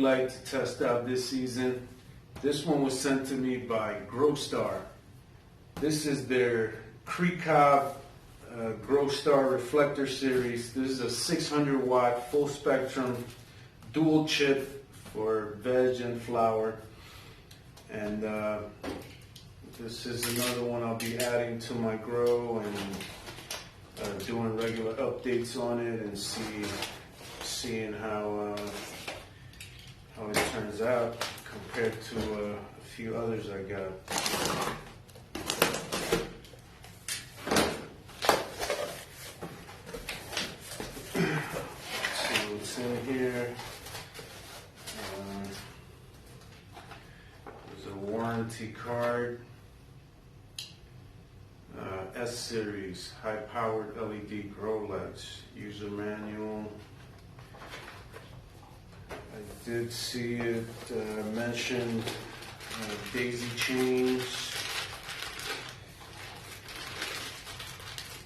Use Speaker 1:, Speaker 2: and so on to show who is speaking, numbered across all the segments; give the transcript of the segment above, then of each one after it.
Speaker 1: Growlight to test out this season. This one was sent to me by Growstar. This is their Cree COB Growstar Reflector series. This is a 600 watt full spectrum dual chip for Veg and Flower. And this is another one I'll be adding to my grow and doing regular updates on it and seeing how it turns out compared to a few others I got. See what's in here. There's a warranty card. S-Series high-powered LED grow lights, user manual. I did see it mentioned daisy chains.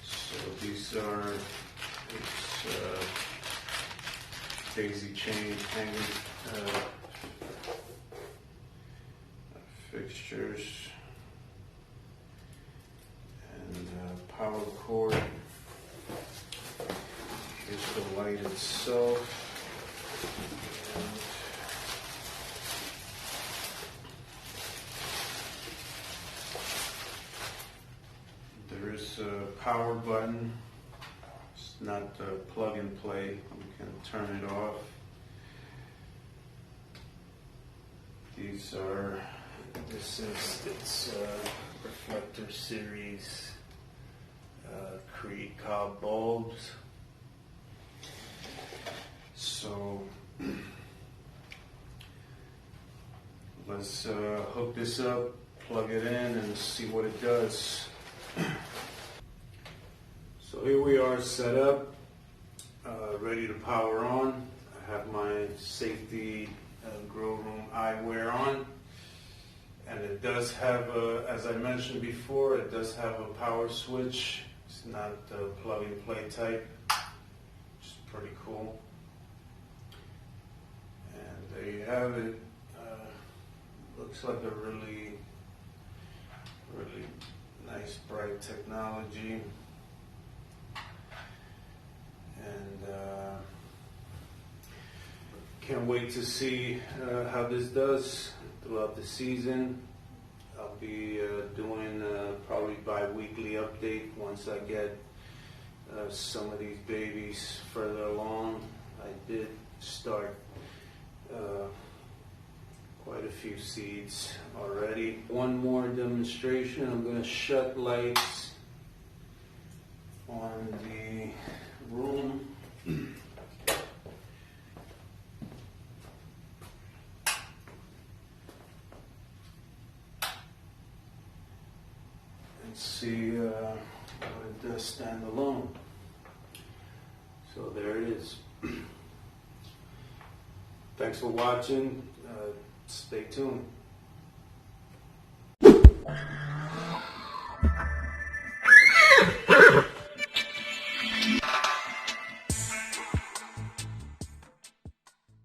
Speaker 1: So these are daisy chain hanging fixtures. Power cord. Here's the light itself. And there is a power button. It's not plug and play. You can turn it off. This is its Reflector series. Cree COB bulbs. So let's hook this up, plug it in, and see what it does. So here we are set up, ready to power on. I have my safety grow room eyewear on. And it does have, as I mentioned before, it does have a power switch. It's not the plug and play type, which is pretty cool. And there you have it. Looks like a really, really nice, bright technology. And can't wait to see how this does throughout the season. I'll be doing probably bi-weekly update once I get some of these babies further along. I did start quite a few seeds already. One more demonstration. I'm going to shut lights on the room. See what it does stand alone. So there it is. Thanks for watching. Stay tuned.